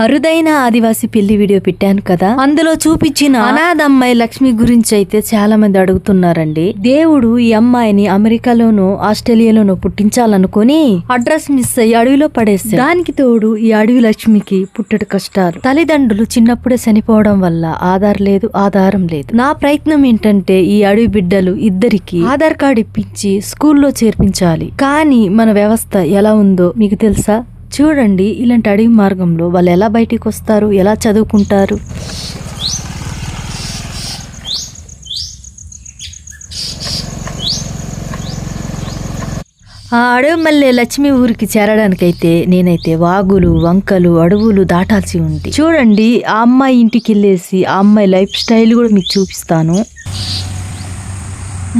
అరుదైన ఆదివాసి పెళ్లి వీడియో పెట్టాను కదా, అందులో చూపించిన అనాథ అమ్మాయి లక్ష్మి గురించి అయితే చాలా మంది అడుగుతున్నారండి. దేవుడు ఈ అమ్మాయిని అమెరికాలోనో ఆస్ట్రేలియాలోనో పుట్టించాలనుకుని అడ్రస్ మిస్ అయ్యి అడవిలో పడేశారు. దానికి తోడు ఈ అడవి లక్ష్మికి పుట్టడు కష్టాలు. తల్లిదండ్రులు చిన్నప్పుడే చనిపోవడం వల్ల ఆధారం లేదు. నా ప్రయత్నం ఏంటంటే ఈ అడవి బిడ్డలు ఇద్దరికి ఆధార్ కార్డు ఇప్పించి స్కూల్లో చేర్పించాలి. కానీ మన వ్యవస్థ ఎలా ఉందో మీకు తెలుసా? చూడండి, ఇలాంటి అడవి మార్గంలో వాళ్ళు ఎలా బయటికి వస్తారు, ఎలా చదువుకుంటారు. ఆ అడవి మళ్ళీ లక్ష్మి ఊరికి చేరడానికైతే నేనైతే వాగులు, వంకలు, అడవులు దాటాల్సి ఉంది. చూడండి, ఆ అమ్మాయి ఇంటికి వెళ్ళేసి ఆ అమ్మాయి లైఫ్ స్టైల్ కూడా మీకు చూపిస్తాను.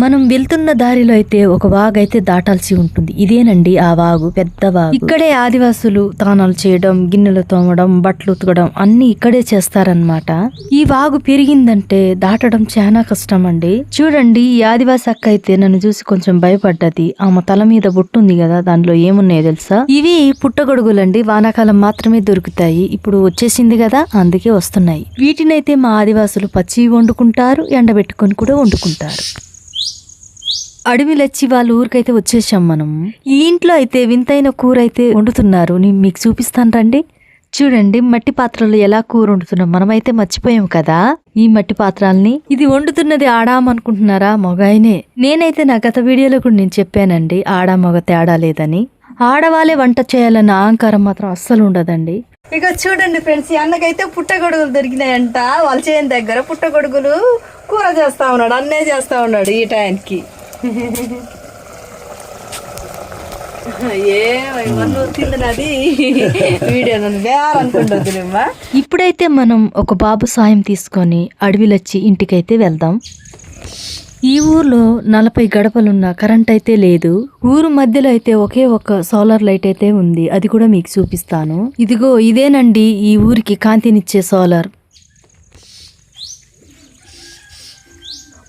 మనం వెళ్తున్న దారిలో అయితే ఒక వాగు అయితే దాటాల్సి ఉంటుంది. ఇదేనండి ఆ వాగు, పెద్ద వాగు. ఇక్కడే ఆదివాసులు తానాలు చేయడం, గిన్నెలు తోమడం, బట్టలు ఉతకడం అన్ని ఇక్కడే చేస్తారనమాట. ఈ వాగు పెరిగిందంటే దాటడం చాలా కష్టం అండి. చూడండి, ఈ ఆదివాసి అక్క అయితే నన్ను చూసి కొంచెం భయపడ్డది. ఆమె తల మీద బొట్టుంది కదా, దానిలో ఏమున్నాయో తెలుసా? ఇవి పుట్టగొడుగులండి, వానాకాలం మాత్రమే దొరుకుతాయి. ఇప్పుడు వచ్చేసింది కదా, అందుకే వస్తున్నాయి. వీటినైతే మా ఆదివాసులు పచ్చి వండుకుంటారు, ఎండబెట్టుకొని కూడా వండుకుంటారు. అడవి లచ్చి వాళ్ళ ఊరికైతే వచ్చేసాం మనం. ఈ ఇంట్లో అయితే వింతైన కూర అయితే వండుతున్నారు. నేను మీకు చూపిస్తాను రండి. చూడండి, మట్టి పాత్రలో ఎలా కూర వండుతున్నాం. మనమైతే మర్చిపోయాం కదా ఈ మట్టి పాత్రల్ని. ఇది వండుతున్నది ఆడామనుకుంటున్నారా? మొగాయనే. నేనైతే నా గత వీడియోలో కూడా నేను చెప్పానండి, ఆడా మొగ తేడా లేదని. ఆడవాళ్ళే వంట చేయాలన్న అహంకారం మాత్రం అస్సలు ఉండదండి. ఇక చూడండి ఫ్రెండ్స్, ఈ అన్నకైతే పుట్టగొడుగులు దొరికినాయంట. వాళ్ళ చేను దగ్గర పుట్టగొడుగులు కూర చేస్తా ఉన్నాడు, అన్నే చేస్తా ఉన్నాడు ఈ టైంకి. ఇప్పుడైతే మనం ఒక బాబు సాయం తీసుకొని అడవిలొచ్చి ఇంటికైతే వెళ్దాం. ఈ ఊర్లో 40 గడపలున్న కరెంట్ అయితే లేదు. ఊరు మధ్యలో అయితే ఒకే ఒక సోలార్ లైట్ అయితే ఉంది. అది కూడా మీకు చూపిస్తాను. ఇదిగో ఇదేనండి ఈ ఊరికి కాంతినిచ్చే సోలార్.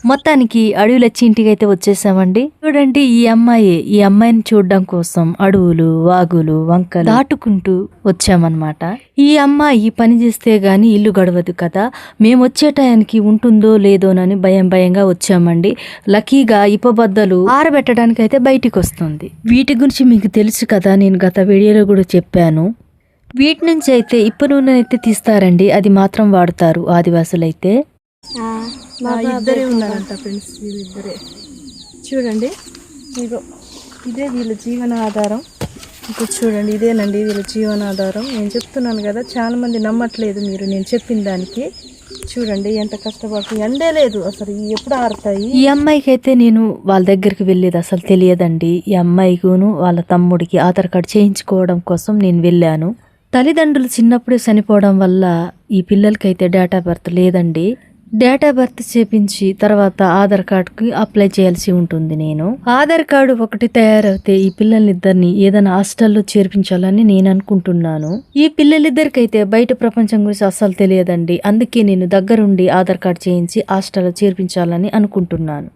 మొత్తానికి అడవిలొచ్చి ఇంటికి అయితే వచ్చేసామండి. చూడండి, ఈ అమ్మాయిని చూడడం కోసం అడవులు, వాగులు, వంకలు దాటుకుంటూ వచ్చామన్నమాట. ఈ అమ్మాయి పని చేస్తే గాని ఇల్లు గడవదు కదా. మేము వచ్చే టయానికి ఉంటుందో లేదోనని భయంగా వచ్చామండి. లక్కీగా ఇప్పబద్దలు ఆరబెట్టడానికి అయితే బయటికి వస్తుంది. వీటి గురించి మీకు తెలుసు కదా, నేను గత వీడియోలో కూడా చెప్పాను. వీటి నుంచి అయితే ఇప్ప నూనె అయితే తీస్తారండి, అది మాత్రం వాడతారు ఆదివాసులైతే. ఇద్దరే ఉన్నారంట ఫ్రెండ్స్, వీళ్ళిద్దరే. చూడండి, ఇదే వీళ్ళ జీవన ఆధారం. ఇప్పుడు చూడండి, ఇదేనండి వీళ్ళ జీవన ఆధారం. నేను చెప్తున్నాను కదా, చాలా మంది నమ్మట్లేదు మీరు నేను చెప్పిన దానికి. చూడండి ఎంత కష్టపడుతుంది, ఎండే లేదు అసలు, ఎప్పుడు ఆరుతాయి. ఈ అమ్మాయికి అయితే నేను వాళ్ళ దగ్గరికి వెళ్ళేది అసలు తెలియదండి. ఈ అమ్మాయికును వాళ్ళ తమ్ముడికి ఆధార్ కార్డు చేయించుకోవడం కోసం నేను వెళ్ళాను. తల్లిదండ్రులు చిన్నప్పుడే చనిపోవడం వల్ల ఈ పిల్లలకైతే డేట్ ఆఫ్ బర్త్ లేదండి. డేట్ ఆఫ్ బర్త్ చేపించి తర్వాత ఆధార్ కార్డుకి అప్లై చేయాల్సి ఉంటుంది. నేను ఆధార్ కార్డు ఒకటి తయారైతే ఈ పిల్లలిద్దరిని ఏదైనా హాస్టల్లో చేర్పించాలని నేను అనుకుంటున్నాను. ఈ పిల్లలిద్దరికైతే బయట ప్రపంచం గురించి అస్సలు తెలియదండి. అందుకే నేను దగ్గరుండి ఆధార్ కార్డు చేయించి హాస్టల్లో చేర్పించాలని అనుకుంటున్నాను.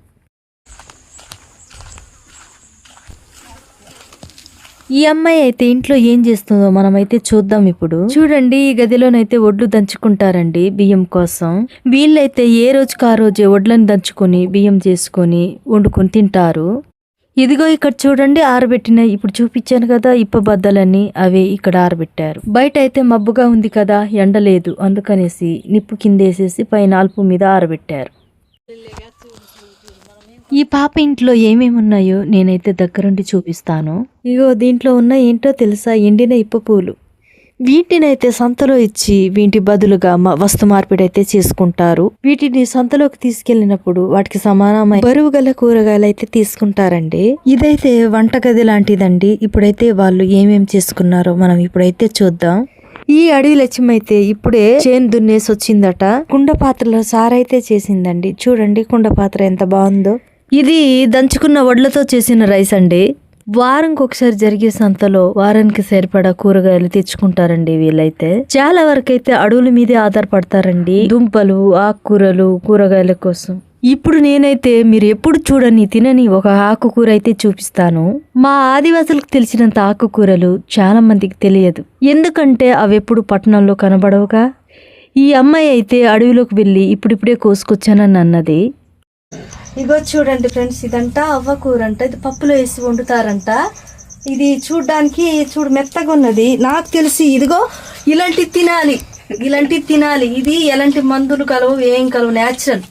ఈ అమ్మాయి అయితే ఇంట్లో ఏం చేస్తుందో మనమైతే చూద్దాం ఇప్పుడు. చూడండి, ఈ గదిలోనైతే వడ్లు దంచుకుంటారండి బియ్యం కోసం. వీళ్ళైతే ఏ రోజుకి ఆ రోజే వడ్లను దంచుకొని బియ్యం చేసుకొని వండుకొని తింటారు. ఇదిగో ఇక్కడ చూడండి ఆరబెట్టిన, ఇప్పుడు చూపించాను కదా ఇప్ప బద్దలని, అవి ఇక్కడ ఆరబెట్టారు. బయట అయితే మబ్బుగా ఉంది కదా, ఎండలేదు, అందుకనేసి నిప్పు కిందేసేసి పైన అల్పు మీద ఆరబెట్టారు. ఈ పాప ఇంట్లో ఏమేమి ఉన్నాయో నేనైతే దగ్గరుండి చూపిస్తాను. ఇగో దీంట్లో ఉన్న ఏంటో తెలుసా? ఎండిన ఇప్ప పూలు. వీటినైతే సంతలో ఇచ్చి వీటి బదులుగా వస్తు మార్పిడి అయితే చేసుకుంటారు. వీటిని సంతలోకి తీసుకెళ్లినప్పుడు వాటికి సమానమైన బరువు గల కూరగాయలు అయితే తీసుకుంటారండి. ఇదైతే వంటగది లాంటిదండి. ఇప్పుడైతే వాళ్ళు ఏమేమి చేసుకున్నారో మనం ఇప్పుడైతే చూద్దాం. ఈ అడవి లక్ష్మి అయితే ఇప్పుడే చేను దున్నేసి వచ్చిందట. కుండ పాత్రలో సారైతే చేసిందండి. చూడండి కుండ పాత్ర ఎంత బాగుందో. ఇది దంచుకున్న వడ్లతో చేసిన రైస్ అండి. వారంకి ఒకసారి జరిగే సంతలో వారానికి సరిపడా కూరగాయలు తెచ్చుకుంటారండి వీళ్ళైతే. చాలా వరకు అయితే అడవుల మీదే ఆధారపడతారండి, దుంపలు, ఆకుకూరలు, కూరగాయల కోసం. ఇప్పుడు నేనైతే మీరు ఎప్పుడు చూడని తినని ఒక ఆకుకూర అయితే చూపిస్తాను. మా ఆదివాసులకు తెలిసినంత ఆకుకూరలు చాలా మందికి తెలియదు, ఎందుకంటే అవి ఎప్పుడు పట్టణంలో కనబడవుగా. ఈ అమ్మాయి అయితే అడవిలోకి వెళ్ళి ఇప్పుడిప్పుడే కోసుకొచ్చానని అన్నది. ఇగో చూడండి ఫ్రెండ్స్, ఇదంట అవ్వకూర అంట. ఇది పప్పులో వేసి వండుతారంట. ఇది చూడ్డానికి మెత్తగా ఉన్నది. నాకు తెలిసి ఇదిగో ఇలాంటివి తినాలి. ఇది ఎలాంటి మందులు కలవు, ఏం కలవు, న్యాచురల్.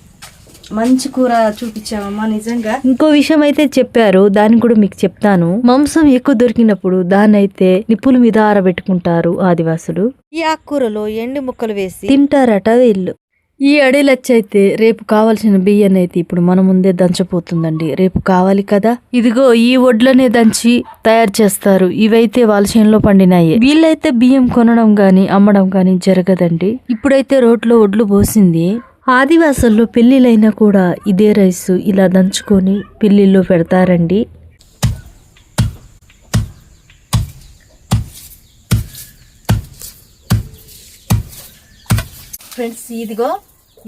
మంచి కూర చూపించావమ్మా, నిజంగా. ఇంకో విషయం అయితే చెప్పారు, దాన్ని కూడా మీకు చెప్తాను. మాంసం ఎక్కువ దొరికినప్పుడు దాన్ని అయితే నిప్పుల మీద ఆరబెట్టుకుంటారు ఆదివాసులు. ఈ ఆకుకూరలో ఎండి ముక్కలు వేసి తింటారట వీళ్ళు. ఈ అడేలచ్చైతే రేపు కావాల్సిన బియ్యాన్ని అయితే ఇప్పుడు మన ముందే దంచపోతుందండి. రేపు కావాలి కదా. ఇదిగో ఈ వడ్లనే దంచి తయారు చేస్తారు. ఇవైతే వాళ్ళ చేనులో పండినాయి. వీళ్ళైతే బియ్యం కొనడం గాని అమ్మడం గాని జరగదండి. ఇప్పుడైతే రోడ్లో వడ్లు పోసింది. ఆదివాసుల్లో పెళ్లిళ్ళైనా కూడా ఇదే రైస్ ఇలా దంచుకొని పెళ్లిల్లో పెడతారండి. ఫ్రెండ్స్, ఇదిగో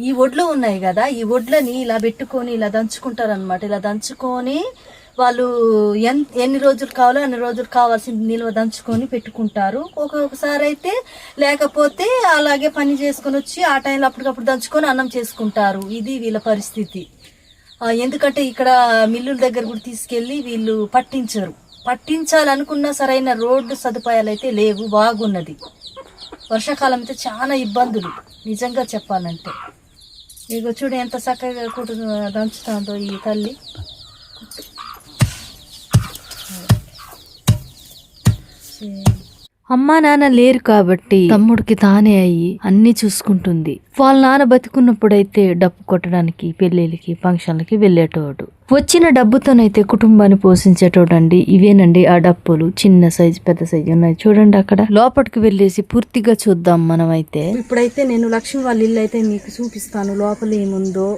ఈ వడ్లు ఉన్నాయి కదా, ఈ వడ్లని ఇలా పెట్టుకొని ఇలా దంచుకుంటారు అనమాట. ఇలా దంచుకొని వాళ్ళు ఎన్ని రోజులు కావాలో అన్ని రోజులు కావాల్సిన నిల్వ దంచుకొని పెట్టుకుంటారు. ఒక్కొక్కసారి అయితే లేకపోతే అలాగే పని చేసుకొని వచ్చి ఆ టైంలో అప్పటికప్పుడు దంచుకొని అన్నం చేసుకుంటారు. ఇది వీళ్ళ పరిస్థితి. ఎందుకంటే ఇక్కడ మిల్లుల దగ్గర కూడా తీసుకెళ్లి వీళ్ళు పట్టించాలనుకున్న సరైన రోడ్డు సదుపాయాలు అయితే లేవు. బాగున్నది. వర్షాకాలం అయితే చాలా ఇబ్బందులు నిజంగా చెప్పాలంటే. ఇగో చూడు ఎంత చక్కగా దంచుతుందో ఈ తల్లి. అమ్మా నాన్న లేరు కాబట్టి తమ్ముడికి తానే అయ్యి అన్ని చూసుకుంటుంది. వాళ్ళ నాన్న బతికున్నప్పుడైతే డప్పు కొట్టడానికి పెళ్లిళ్ళకి ఫంక్షన్లకి వెళ్ళేటోడు. వచ్చిన డబ్బుతోనైతే కుటుంబాన్ని పోషించేటోడండి. ఇవేనండి ఆ డప్పులు. చిన్న సైజు పెద్ద సైజు ఉన్నాయి చూడండి. అక్కడ లోపలికి వెళ్ళేసి పూర్తిగా చూద్దాం మనమైతే. ఇప్పుడైతే నేను లక్ష్మి వాళ్ళ ఇల్లు అయితే మీకు చూపిస్తాను. లోపల ఏముందో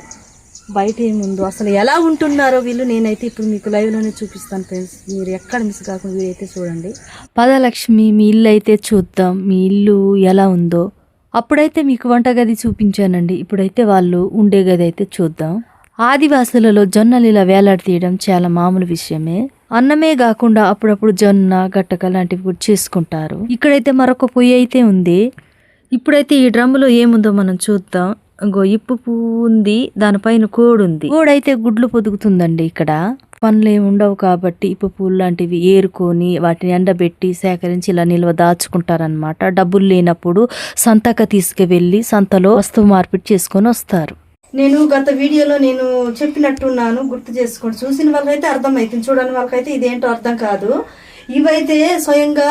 బయట ఏముందో అసలు ఎలా ఉంటున్నారో వీళ్ళు. నేనైతే ఇప్పుడు మీకు లైవ్ లోనే చూపిస్తాను ఫ్రెండ్స్. మీరు ఎక్కడ మిస్ కాకుండా వీరైతే చూడండి. పదలక్ష్మి, మీ ఇల్లు అయితే చూద్దాం. మీ ఇల్లు ఎలా ఉందో. అప్పుడైతే మీకు వంటగది చూపించానండి. ఇప్పుడైతే వాళ్ళు ఉండే గది అయితే చూద్దాం. ఆదివాసులలో జొన్నలు ఇలా వేలాడతీయడం చాలా మామూలు విషయమే. అన్నమే కాకుండా అప్పుడప్పుడు జొన్న గట్టక లాంటివి కూడా చేసుకుంటారు. ఇక్కడైతే మరొక పొయ్యి అయితే ఉంది. ఇప్పుడైతే ఈ డ్రమ్ములో ఏముందో మనం చూద్దాం. ఇప్పు పువ్వు ఉంది, దానిపైన కోడి ఉంది. కోడైతే గుడ్లు పొదుగుతుందండి. ఇక్కడ పనులు ఏమి ఉండవు కాబట్టి ఇప్పు పువ్వులు లాంటివి ఏరుకొని వాటిని ఎండబెట్టి సేకరించి ఇలా నిల్వ దాచుకుంటారనమాట. డబ్బులు లేనప్పుడు సంతక తీసుకువెళ్ళి సంతలో వస్తువు మార్పిడి చేసుకొని వస్తారు. నేను గత వీడియోలో నేను చెప్పినట్టున్నాను, గుర్తు చేసుకోండి. చూసిన వాళ్ళకైతే అర్థమవుతుంది, చూడని వాళ్ళకైతే ఇదేంటో అర్థం కాదు. ఇవైతే స్వయంగా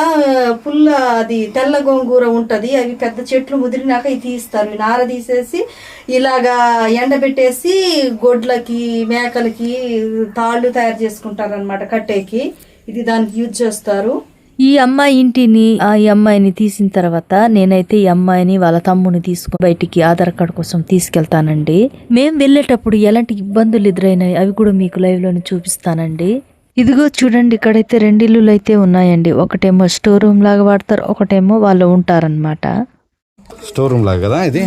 పుల్ల అది తెల్ల గోంగూర ఉంటది. అవి పెద్ద చెట్లు ముదిరినాక ఇవి తీస్తారు. నార తీసేసి ఇలాగా ఎండబెట్టేసి గొడ్లకి మేకలకి తాళ్ళు తయారు చేసుకుంటారు అనమాట, కట్టేకి. ఇది దానికి యూజ్ చేస్తారు. ఈ అమ్మాయి ఇంటిని ఈ అమ్మాయిని తీసిన తర్వాత నేనైతే ఈ అమ్మాయిని వాళ్ళ తమ్ముని తీసుకుని బయటికి ఆధార్ కార్డు కోసం తీసుకెళ్తానండి. మేము వెళ్ళేటప్పుడు ఎలాంటి ఇబ్బందులు ఎదురైనాయి అవి కూడా మీకు లైవ్ లోనే చూపిస్తానండి. ఇదిగో చూడండి, ఇక్కడైతే 2 ఇల్లులు అయితే ఉన్నాయండి. ఒకటేమో స్టోర్ రూమ్ లాగా వాడతారు, ఒకటేమో వాళ్ళు ఉంటారనమాట. స్టోర్ రూమ్ లాగా కదా ఇది.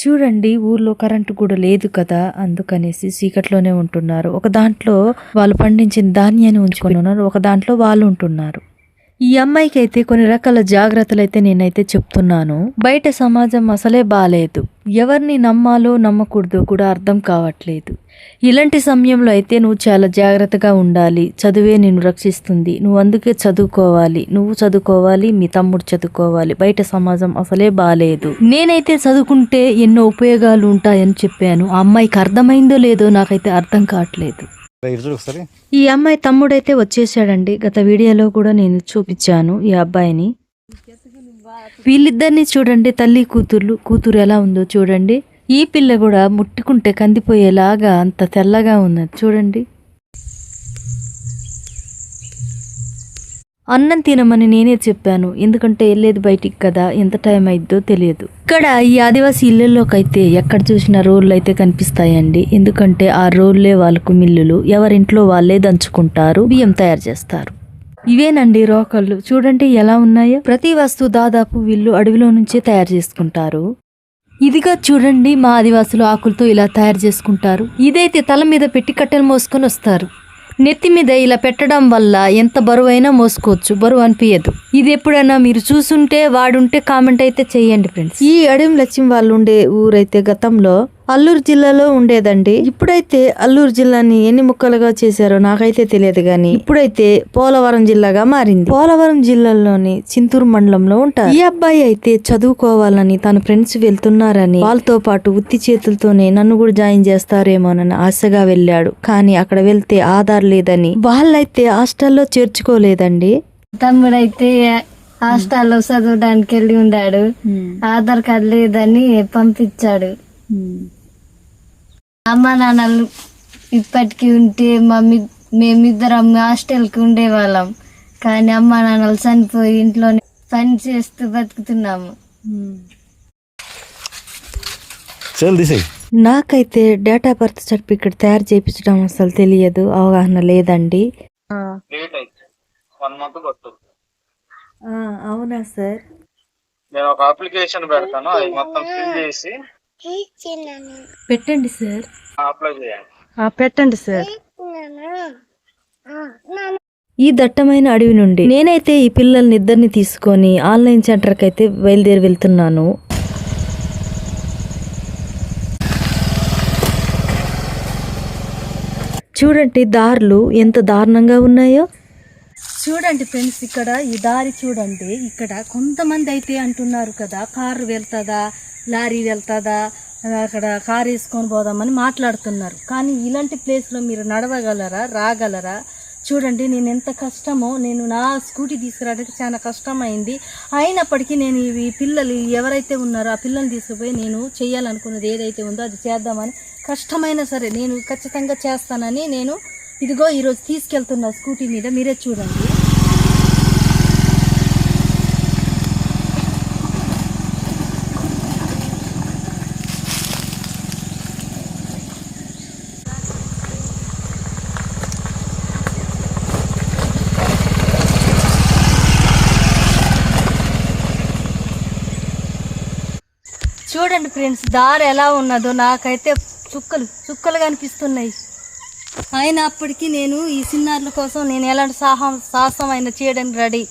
చూడండి, ఊర్లో కరెంటు కూడా లేదు కదా, అందుకనేసి చీకట్లోనే ఉంటున్నారు. ఒక దాంట్లో వాళ్ళు పండించిన ధాన్యాన్ని ఉంచుకొని ఉన్నారు, ఒక దాంట్లో వాళ్ళు ఉంటున్నారు. ఈ అమ్మాయికి అయితే కొన్ని రకాల జాగ్రత్తలు అయితే నేనైతే చెప్తున్నాను. బయట సమాజం అసలే బాలేదు. ఎవరిని నమ్మాలో నమ్మకూడదో కూడా అర్థం కావట్లేదు. ఇలాంటి సమయంలో అయితే నువ్వు చాలా జాగ్రత్తగా ఉండాలి. చదువే నిన్ను రక్షిస్తుంది. నువ్వు అందుకే చదువుకోవాలి. నువ్వు చదువుకోవాలి, మీ తమ్ముడు చదువుకోవాలి. బయట సమాజం అసలే బాలేదు. నేనైతే చదువుకుంటే ఎన్నో ఉపయోగాలు ఉంటాయని చెప్పాను. ఆ అమ్మాయికి అర్థమైందో లేదో నాకైతే అర్థం కావట్లేదు. ఈ అమ్మాయి తమ్ముడైతే వచ్చేసాడండి. గత వీడియోలో కూడా నేను చూపించాను ఈ అబ్బాయిని. వీళ్ళిద్దరిని చూడండి, తల్లి కూతురు ఎలా ఉందో చూడండి. ఈ పిల్ల కూడా ముట్టుకుంటే కందిపోయేలాగా అంత తెల్లగా ఉన్నది చూడండి. అన్నం తినమని నేనే చెప్పాను, ఎందుకంటే వెళ్ళేది బయటికి కదా, ఎంత టైం అయిద్దో తెలియదు. ఇక్కడ ఈ ఆదివాసీ ఇళ్లలోకి అయితే ఎక్కడ చూసిన రోళ్ళు అయితే కనిపిస్తాయండి. ఎందుకంటే ఆ రోళ్లే వాళ్ళకు మిల్లులు. ఎవరింట్లో వాళ్ళే దంచుకుంటారు, బియ్యం తయారు చేస్తారు. ఇవేనండి రోకళ్ళు. చూడండి ఎలా ఉన్నాయో. ప్రతి వస్తువు దాదాపు వీళ్ళు అడవిలో నుంచే తయారు చేసుకుంటారు. ఇదిగా చూడండి, మా ఆదివాసులు ఆకులతో ఇలా తయారు చేసుకుంటారు. ఇదైతే తల మీద పెట్టి కట్టెలు మోసుకొని వస్తారు. నెత్తి మీద ఇలా పెట్టడం వల్ల ఎంత బరువైనా మోసుకోవచ్చు, బరువు అనిపించదు. ఇది ఎప్పుడైనా మీరు చూసుంటే వాడుంటే కామెంట్ అయితే చేయండి ఫ్రెండ్స్. ఈ అడవి లక్ష్మి వాళ్ళు ఉండే ఊరైతే గతంలో అల్లూరు జిల్లాలో ఉండేదండి. ఇప్పుడైతే అల్లూరు జిల్లాని ఎన్ని ముక్కలుగా చేశారో నాకైతే తెలియదు గాని ఇప్పుడైతే పోలవరం జిల్లాగా మారింది. పోలవరం జిల్లాలోని చింతూరు మండలంలో ఉంటారు. ఈ అబ్బాయి అయితే చదువుకోవాలని తన ఫ్రెండ్స్ వెళ్తున్నారని వాళ్ళతో పాటు ఉత్తి చేతులతోనే నన్ను కూడా జాయిన్ చేస్తారేమోనని ఆశగా వెళ్ళాడు. కానీ అక్కడ వెళ్తే ఆధార్ లేదని వాళ్ళైతే హాస్టల్లో చేర్చుకోలేదండి. తమ్ముడైతే హాస్టల్లో చదవడానికి వెళ్ళి ఉన్నాడు. ఆధార్ కార్డు లేదని పంపించాడు. అమ్మ నాన్నలు ఇప్పటికి ఉంటే మేమిద్దరం హాస్టల్కి ఉండేవాళ్ళం. కానీ అమ్మ నాన్నలు చనిపోయి ఇంట్లోనే పని చేస్తూ బతుకుతున్నాము. నాకైతే డేటా బర్త్ సర్టిఫికెట్ తయారు చేయించడం అసలు తెలియదు, అవగాహన లేదండి. అవునా సార్? నేను ఒక అప్లికేషన్ పెడతాను, అది మొత్తం ఫిల్ చేసి పెట్టండి సార్. అప్లై చేయండి. పెట్టండి సార్. ఈ దట్టమైన అడవి నుండి నేనైతే ఈ పిల్లల్ని ఇద్దరిని తీసుకొని ఆన్లైన్ సెంటర్కి అయితే బయలుదేరి వెళ్తున్నాను. చూడండి దారులు ఎంత దారుణంగా ఉన్నాయో. చూడండి ఫ్రెండ్స్, ఇక్కడ ఈ దారి చూడండి. ఇక్కడ కొంతమంది అయితే అంటున్నారు కదా, కారు వెళ్తుందా, లారీ వెళ్తుందా, అక్కడ కారు వేసుకొని పోదామని మాట్లాడుతున్నారు. కానీ ఇలాంటి ప్లేస్లో మీరు నడవగలరా, రాగలరా? చూడండి, నేను ఎంత కష్టమో, నేను నా స్కూటీ తీసుకురావడానికి చాలా కష్టమైంది. అయినప్పటికీ నేను ఈ పిల్లలు ఎవరైతే ఉన్నారో ఆ పిల్లల్ని తీసుకుపోయి నేను చేయాలనుకున్నది ఏదైతే ఉందో అది చేద్దామని, కష్టమైనా సరే నేను ఖచ్చితంగా చేస్తానని నేను ఇదిగో ఈరోజు తీసుకెళ్తున్నా స్కూటీ మీద. మీరే చూడండి. చూడండి ఫ్రెండ్స్, దారి ఎలా ఉన్నదో నాకైతే చుక్కలు కనిపిస్తున్నాయి. అయినప్పటికీ నేను ఈ సిన్నారుల కోసం నేను ఎలాంటి సాహసం అయినా చేయడానికి రెడీ.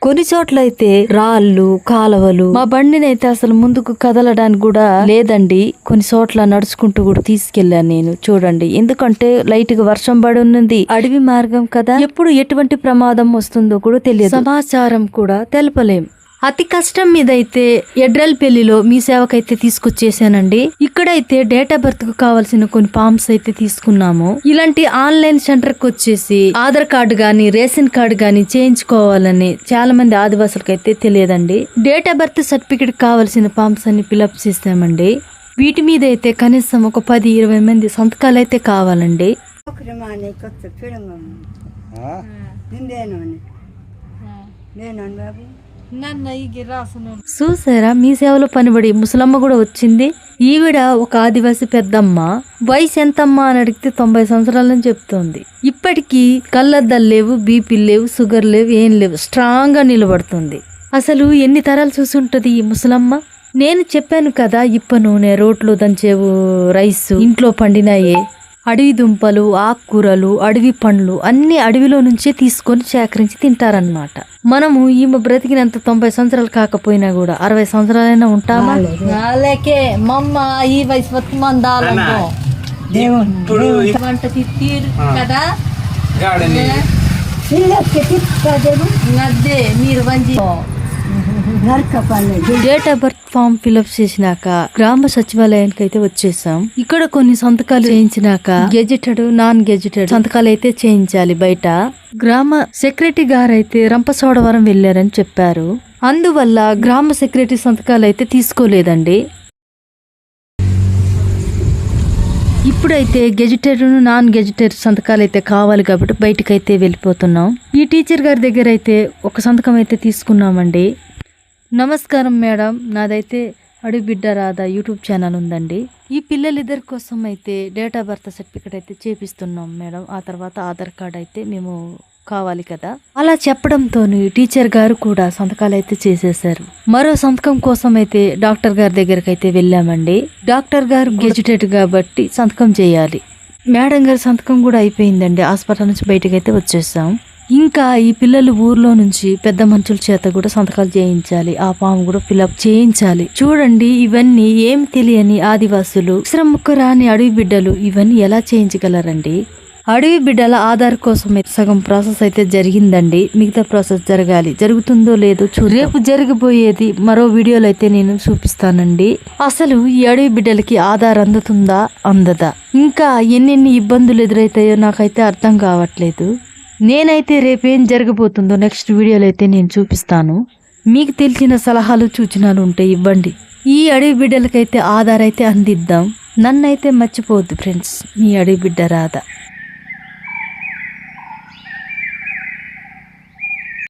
కొన్ని చోట్ల అయితే రాళ్ళు, కాలువలు, మా బండిని అయితే అసలు ముందుకు కదలడానికి కూడా లేదండి. కొన్ని చోట్ల నడుచుకుంటూ కూడా తీసుకెళ్లాను నేను. చూడండి, ఎందుకంటే లైట్ గా వర్షం పడి ఉన్నది, అడవి మార్గం కదా, ఎప్పుడు ఎటువంటి ప్రమాదం వస్తుందో కూడా తెలియదు, సమాచారం కూడా తెలపలేం. అతి కష్టం మీద అయితే ఎడ్రల్పల్లిలో మీ సేవకైతే తీసుకొచ్చేసానండి. ఇక్కడైతే డేట్ ఆఫ్ బర్త్ కు కావాల్సిన కొన్ని ఫామ్స్ అయితే తీసుకున్నాము. ఇలాంటి ఆన్లైన్ సెంటర్ కి వచ్చేసి ఆధార్ కార్డు గాని రేషన్ కార్డు గాని చేయించుకోవాలని చాలా మంది ఆదివాసులకు అయితే తెలియదండి. డేట్ ఆఫ్ బర్త్ సర్టిఫికెట్ కావాల్సిన ఫామ్స్ అన్ని ఫిల్అప్ చేస్తామండి. వీటి మీద అయితే కనీసం ఒక 10-20 మంది సంతకాలు అయితే కావాలండి. చూసారా, మీ సేవలో పనిపడి ముసలమ్మ కూడా వచ్చింది. ఈవిడ ఒక ఆదివాసి పెద్దమ్మ. వయసు ఎంతమ్మా అని అడిగితే 90 సంవత్సరాలని చెప్తోంది. ఇప్పటికీ కళ్ళద్దాలు లేవు, బీపీ లేవు, షుగర్ లేవు, ఏం లేవు, స్ట్రాంగ్ గా నిలబడుతుంది. అసలు ఎన్ని తరాలు చూసుంటది ఈ ముసలమ్మ. నేను చెప్పాను కదా, ఇప్ప నూనె, రోట్లు దంచేవు, రైస్, ఇంట్లో పండినాయే, అడవి దుంపలు, ఆకుకూరలు, అడవి పండ్లు అన్ని అడవిలో నుంచే తీసుకొని సేకరించి తింటారనమాట. మనము ఈమె బ్రతికినంత 90 సంవత్సరాలు కాకపోయినా కూడా 60 సంవత్సరాలైనా ఉంటామా? నాలేకే మమ్మ ఈ వయసు వంట తీరు కదా అదే మీరు మంచి date of birth form fill up చేసినాక గ్రామ సచివాలయానికి అయితే వచ్చేసాం. ఇక్కడ కొన్ని సంతకాలు చేయించినాక గెజిటెడ్, నాన్ గెజిటెడ్ సంతకాలు అయితే చేయించాలి బయట. గ్రామ సెక్రటరీ గారు అయితే రంపచోడవరం వెళ్లారని చెప్పారు. అందువల్ల గ్రామ సెక్రటరీ సంతకాలు అయితే తీసుకోలేదండి. ఇప్పుడైతే గెజిటెడ్, నాన్ గెజిటెడ్ సంతకాలు అయితే కావాలి కాబట్టి బయటకైతే వెళ్ళిపోతున్నాం. ఈ టీచర్ గారి దగ్గర అయితే ఒక సంతకం అయితే తీసుకున్నామండి. నమస్కారం మేడం, నాదైతే అడవి బిడ్డ రాధా యూట్యూబ్ ఛానల్ ఉందండి. ఈ పిల్లలిద్దరి కోసం అయితే డేట్ ఆఫ్ బర్త్ సర్టిఫికేట్ అయితే చేపిస్తున్నాం మేడం. ఆ తర్వాత ఆధార్ కార్డ్ అయితే మేము కావాలి కదా. అలా చెప్పడంతో టీచర్ గారు కూడా సంతకాలు అయితే చేసేశారు. మరో సంతకం కోసం అయితే డాక్టర్ గారి దగ్గరికి అయితే వెళ్ళామండి. డాక్టర్ గారు గెజిటెడ్ కాబట్టి సంతకం చేయాలి. మేడం గారి సంతకం కూడా అయిపోయిందండి. హాస్పిటల్ నుంచి బయటకు అయితే వచ్చేసాం. ఇంకా ఈ పిల్లలు ఊర్లో నుంచి పెద్ద మనుషుల చేత కూడా సంతకాలు చేయించాలి. ఆ ఫామ్ కూడా ఫిలప్ చేయించాలి. చూడండి, ఇవన్నీ ఏం తెలియని ఆదివాసులు, శ్రమకు రాని అడవి బిడ్డలు ఇవన్నీ ఎలా చేయించగలరండి? అడవి బిడ్డల ఆధార్ కోసం సగం ప్రాసెస్ అయితే జరిగిందండి. మిగతా ప్రాసెస్ జరగాలి. జరుగుతుందో లేదో రేపు జరగబోయేది మరో వీడియోలో అయితే నేను చూపిస్తానండి. అసలు ఈ అడవి బిడ్డలకి ఆధార్ అందుతుందా అందదా, ఇంకా ఎన్నెన్ని ఇబ్బందులు ఎదురైతాయో నాకైతే అర్థం కావట్లేదు. నేనైతే రేపేం జరగబోతుందో నెక్స్ట్ వీడియోలో అయితే నేను చూపిస్తాను. మీకు తెలిసిన సలహాలు సూచనలు ఉంటే ఇవ్వండి. ఈ అడవి బిడ్డలకైతే ఆధార్ అయితే అందిద్దాం. నన్నైతే మర్చిపోవద్దు ఫ్రెండ్స్. మీ అడవి బిడ్డ రాధా.